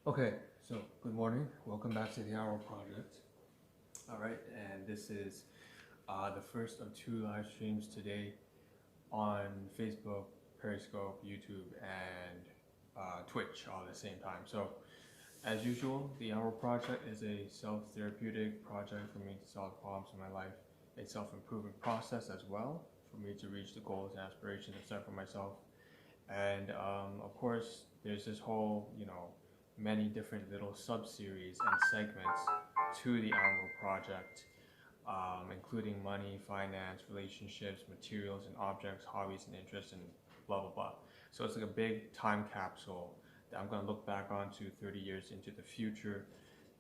Okay, so good morning. Welcome back to the Hour Project. All right, and this is the first of two live streams today on Facebook, Periscope, YouTube, and Twitch all at the same time. So, as usual, the Hour Project is a self-therapeutic project for me to solve problems in my life, a self-improvement process as well for me to reach the goals and aspirations I set for myself. And of course, there's this whole, many different little sub-series and segments to the Hour Project, including money, finance, relationships, materials and objects, hobbies and interests, and blah, blah, blah. So it's like a big time capsule that I'm going to look back on to 30 years into the future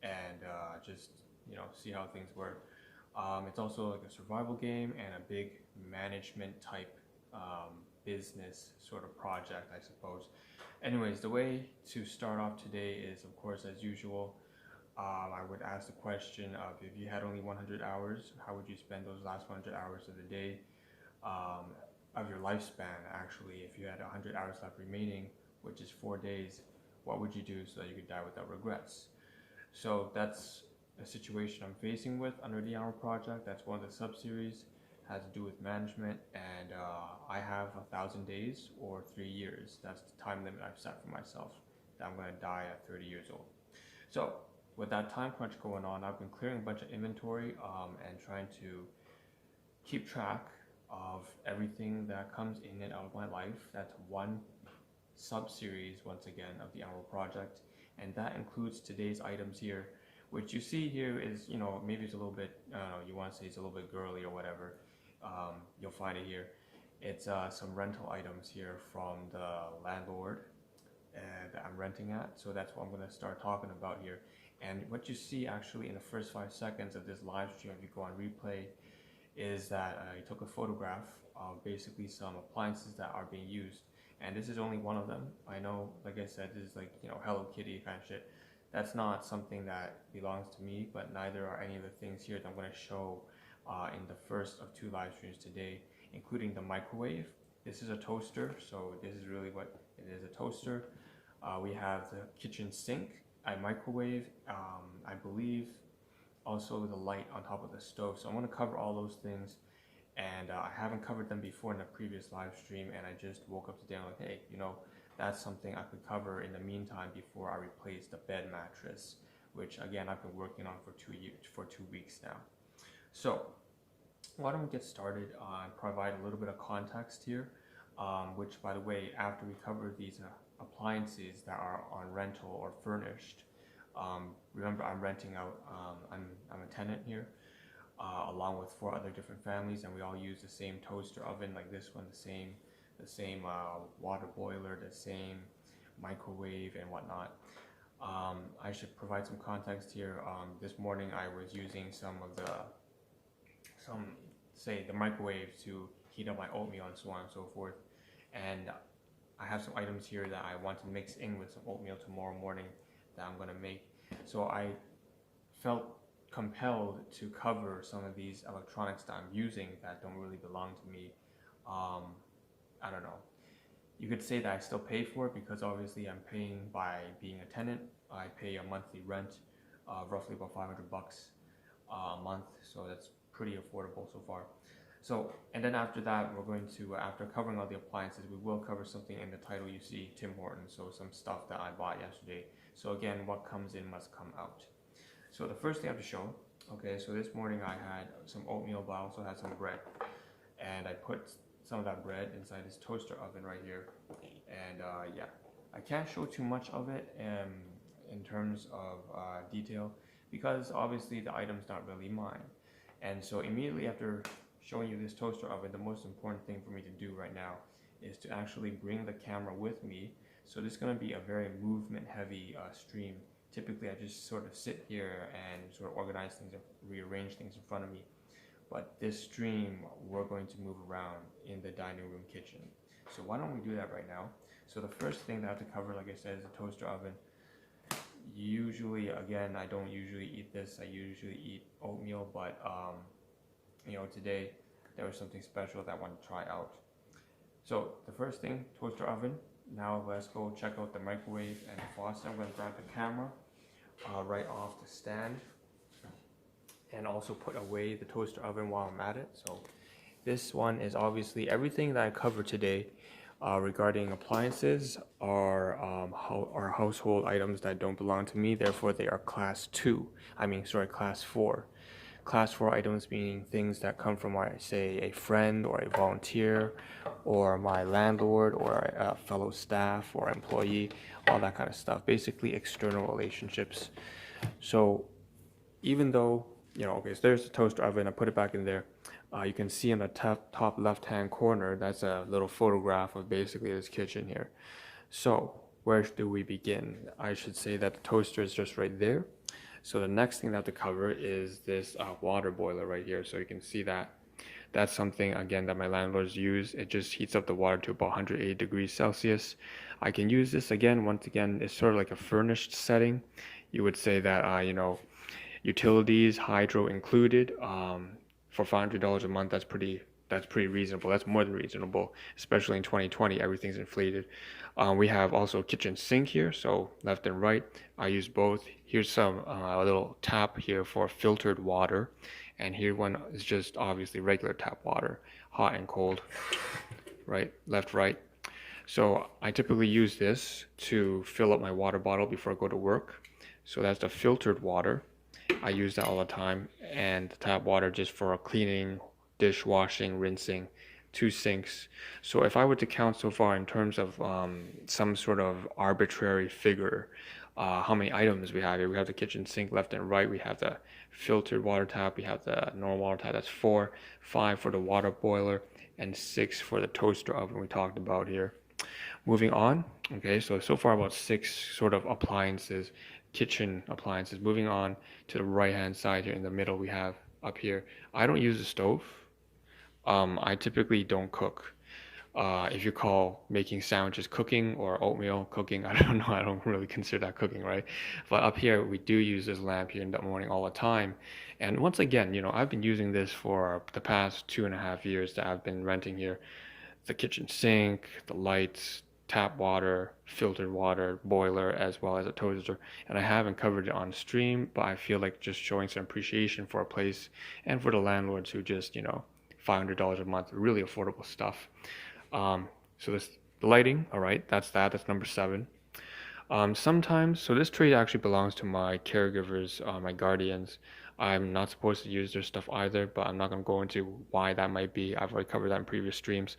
and just, see how things were. It's also like a survival game and a big management type business sort of project, I suppose. Anyways, the way to start off today is, of course, as usual, I would ask the question of if you had only 100 hours, how would you spend those last 100 hours of the day, of your lifespan, actually? If you had 100 hours left remaining, which is 4 days, what would you do so that you could die without regrets? So that's a situation I'm facing with under the Hour Project. That's one of the sub-series, has to do with management, and I have 1,000 days or 3 years. That's the time limit I've set for myself, that I'm going to die at 30 years old. So with that time crunch going on, I've been clearing a bunch of inventory and trying to keep track of everything that comes in and out of my life. That's one sub-series, once again, of the Hour Project, and that includes today's items here, which you see here is, maybe it's a little bit, I don't know, you want to say it's a little bit girly or whatever. You'll find it here. It's some rental items here from the landlord that I'm renting at. So that's what I'm going to start talking about here. And what you see actually in the first 5 seconds of this live stream, if you go on replay, is that I took a photograph of basically some appliances that are being used. And this is only one of them. I know, like I said, this is like, Hello Kitty kind of shit. That's not something that belongs to me, but neither are any of the things here that I'm going to show in the first of two live streams today, including the microwave. This is a toaster, so this is really what it is, a toaster. We have the kitchen sink, a microwave, I believe also the light on top of the stove. So I'm going to cover all those things, and I haven't covered them before in the previous live stream, and I just woke up today and I'm like, hey, that's something I could cover in the meantime before I replace the bed mattress, which again I've been working on for 2 weeks now. So why don't we get started and provide a little bit of context here, which, by the way, after we cover these appliances that are on rental or furnished, remember I'm renting out, I'm a tenant here, along with 4 other different families, and we all use the same toaster oven like this one, the same water boiler, the same microwave and whatnot. I should provide some context here. This morning I was using the microwave to heat up my oatmeal and so on and so forth, and I have some items here that I want to mix in with some oatmeal tomorrow morning that I'm going to make. So I felt compelled to cover some of these electronics that I'm using that don't really belong to me. I don't know. You could say that I still pay for it because obviously I'm paying by being a tenant. I pay a monthly rent, roughly about $500 a month, so that's pretty affordable so far. So, and then after that, we're going to, after covering all the appliances, we will cover something in the title you see, Tim Horton, so some stuff that I bought yesterday. So again, what comes in must come out. So the first thing I have to show, okay, so this morning I had some oatmeal, but I also had some bread. And I put some of that bread inside this toaster oven right here. And yeah, I can't show too much of it in terms of detail, because obviously the item's not really mine. And so immediately after showing you this toaster oven, the most important thing for me to do right now is to actually bring the camera with me. So this is going to be a very movement heavy stream. Typically I just sort of sit here and sort of organize things and rearrange things in front of me. But this stream, we're going to move around in the dining room kitchen. So why don't we do that right now? So the first thing that I have to cover, like I said, is the toaster oven. Usually, again, I don't usually eat this. I usually eat oatmeal, but today there was something special that I wanted to try out. So the first thing, toaster oven. now let's go check out the microwave and the faucet. I'm going to grab the camera right off the stand and also put away the toaster oven while I'm at it. So this one is obviously everything that I covered today regarding appliances are household items that don't belong to me. Therefore, they are class 2. Class 4. Class 4 items meaning things that come from, say, a friend or a volunteer or my landlord or a fellow staff or employee, all that kind of stuff. Basically, external relationships. So even though, okay, so there's the toaster oven, I put it back in there. You can see in the top left-hand corner, that's a little photograph of basically this kitchen here. So where do we begin? I should say that the toaster is just right there. So the next thing that I have to cover is this water boiler right here. So you can see that that's something, again, that my landlords use. It just heats up the water to about 180 degrees Celsius. I can use this again. Once again, it's sort of like a furnished setting. You would say that, utilities, hydro included, for $500 a month, that's pretty reasonable. That's more than reasonable, especially in 2020, everything's inflated. We have also kitchen sink here, so left and right. I use both. Here's some a little tap here for filtered water, and here one is just obviously regular tap water, hot and cold, right, left, right. So I typically use this to fill up my water bottle before I go to work. So that's the filtered water. I use that all the time, and the tap water just for cleaning, dishwashing, rinsing, 2 sinks. So if I were to count so far in terms of some sort of arbitrary figure, how many items we have here. We have the kitchen sink left and right. We have the filtered water tap. We have the normal water tap. That's 4, 5 for the water boiler, and 6 for the toaster oven we talked about here. Moving on, okay, so far about 6 sort of appliances, kitchen appliances. Moving on to the right hand side here in the middle, we have up here, I don't use a stove. I typically don't cook. If you call making sandwiches cooking or oatmeal cooking, I don't know, I don't really consider that cooking, right? But up here, we do use this lamp here in the morning all the time. And once again, I've been using this for the past 2.5 years that I've been renting here. The kitchen sink, the lights, tap water, filtered water, boiler, as well as a toaster. And I haven't covered it on stream, but I feel like just showing some appreciation for a place and for the landlords who just, $500 a month, really affordable stuff. So the lighting, all right, that's number 7. Sometimes, so this trade actually belongs to my caregivers, my guardians. I'm not supposed to use their stuff either, but I'm not going to go into why that might be. I've already covered that in previous streams.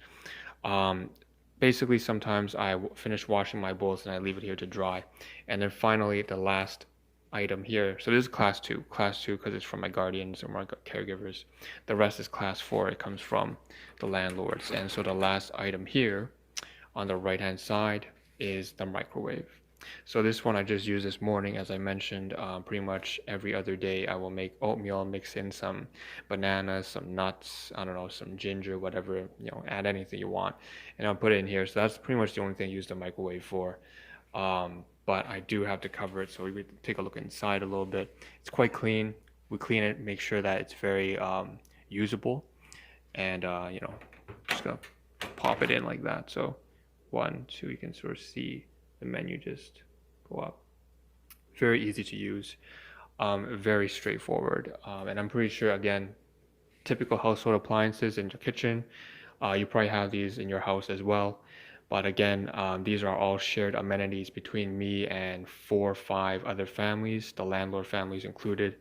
Basically, sometimes I finish washing my bowls and I leave it here to dry. And then finally, the last item here. So this is class 2 because it's from my guardians or my caregivers. The rest is class 4. It comes from the landlords. And so the last item here on the right hand side is the microwave. So this one I just used this morning, as I mentioned. Pretty much every other day I will make oatmeal, mix in some bananas, some nuts, I don't know, some ginger, whatever, add anything you want, and I'll put it in here. So that's pretty much the only thing I use the microwave for. But I do have to cover it, so we take a look inside a little bit. It's quite clean. We clean it, make sure that it's very usable, and just gonna pop it in like that. So 1, 2, you can sort of see the menu just go up. Very easy to use, very straightforward, and I'm pretty sure, again, typical household appliances in your kitchen, you probably have these in your house as well. But again, these are all shared amenities between me and 4 or 5 other families, the landlord families included.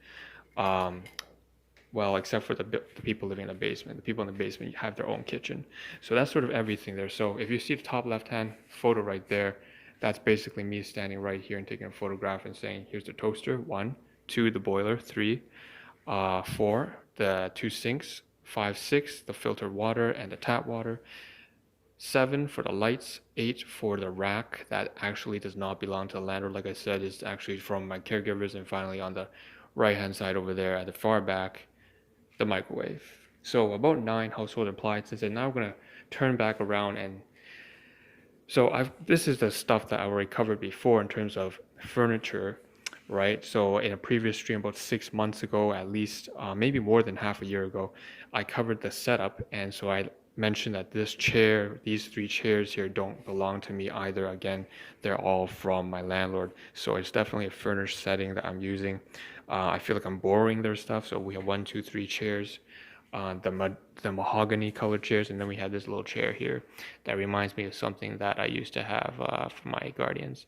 Well, except for the people living in the basement. The people in the basement have their own kitchen. So that's sort of everything there. So if you see the top left-hand photo right there, that's basically me standing right here and taking a photograph and saying, here's the toaster, 1, 2, the boiler, 3, 4, the 2 sinks, 5, 6, the filtered water and the tap water, 7 for the lights, 8 for the rack that actually does not belong to the landlord. Like I said, it's actually from my caregivers. And finally, on the right-hand side over there at the far back, the microwave. So about 9 household appliances. And now we're going to turn back around, and so this is the stuff that I already covered before in terms of furniture, right? So in a previous stream about 6 months ago, at least, maybe more than half a year ago, I covered the setup. And so I mention that these 3 chairs here don't belong to me either. Again, they're all from my landlord. So it's definitely a furnished setting that I'm using. I feel like I'm borrowing their stuff. So we have 1, 2, 3 chairs, the mahogany colored chairs, and then we have this little chair here that reminds me of something that I used to have for my guardians.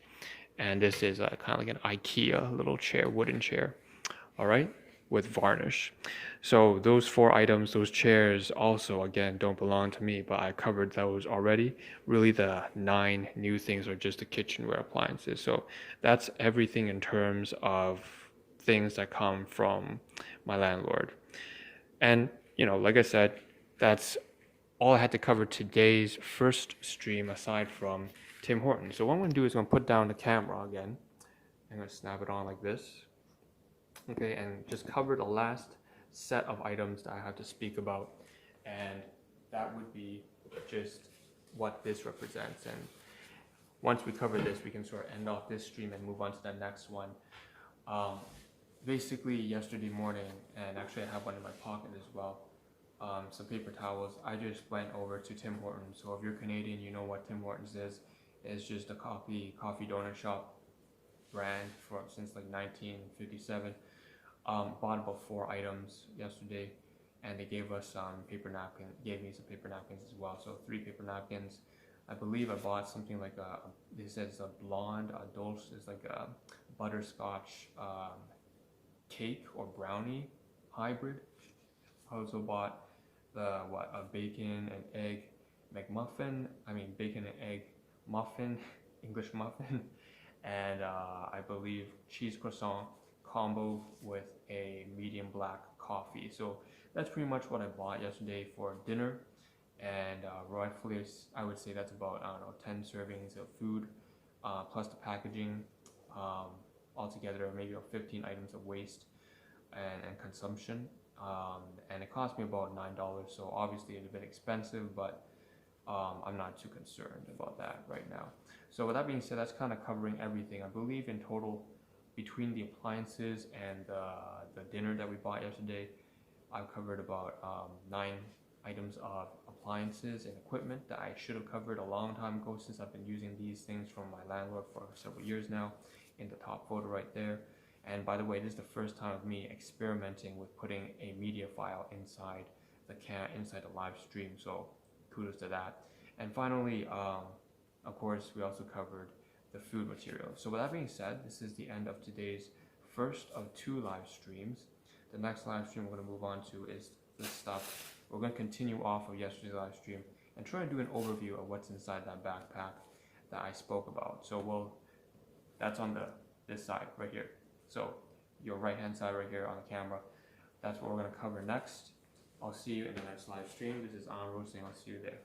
And this is kind of like an IKEA little chair, wooden chair. All right, with varnish. So those 4 items, those chairs also, again, don't belong to me, but I covered those already. Really the 9 new things are just the kitchenware appliances. So that's everything in terms of things that come from my landlord. And, like I said, that's all I had to cover today's first stream aside from Tim Horton. So what I'm going to do is I'm going to put down the camera again. I'm going to snap it on like this. Okay, and just cover the last set of items that I have to speak about, and that would be just what this represents. And once we cover this, we can sort of end off this stream and move on to the next one. Basically, yesterday morning, and actually I have one in my pocket as well, some paper towels. I just went over to Tim Hortons. So if you're Canadian, you know what Tim Hortons is. It's just a coffee donut shop brand since like 1957. Bought about 4 items yesterday, and they gave us some paper napkins. Gave me some paper napkins as well. So 3 paper napkins. I believe I bought something like they said it's a blonde, a dulce is like a butterscotch cake or brownie hybrid. I also bought a bacon and egg McMuffin. Bacon and egg muffin, English muffin, and I believe cheese croissant combo with a medium black coffee. So that's pretty much what I bought yesterday for dinner, and rightfully I would say that's about 10 servings of food plus the packaging, altogether maybe 15 items of waste and consumption, and it cost me about $9. So obviously it's a bit expensive, but I'm not too concerned about that right now. So with that being said, that's kind of covering everything. I believe in total, between the appliances and the dinner that we bought yesterday, I've covered about 9 items of appliances and equipment that I should have covered a long time ago, since I've been using these things from my landlord for several years now, in the top photo right there. And by the way, this is the first time of me experimenting with putting a media file inside the live stream, so kudos to that. And finally, of course, we also covered the food material. So with that being said, this is the end of today's first of 2 live streams. The next live stream we're going to move on to is this stuff. We're going to continue off of yesterday's live stream and try to do an overview of what's inside that backpack that I spoke about. So that's on this side right here. So your right hand side right here on the camera, that's what we're going to cover next. I'll see you in the next live stream. This is On Roasting. I'll see you there.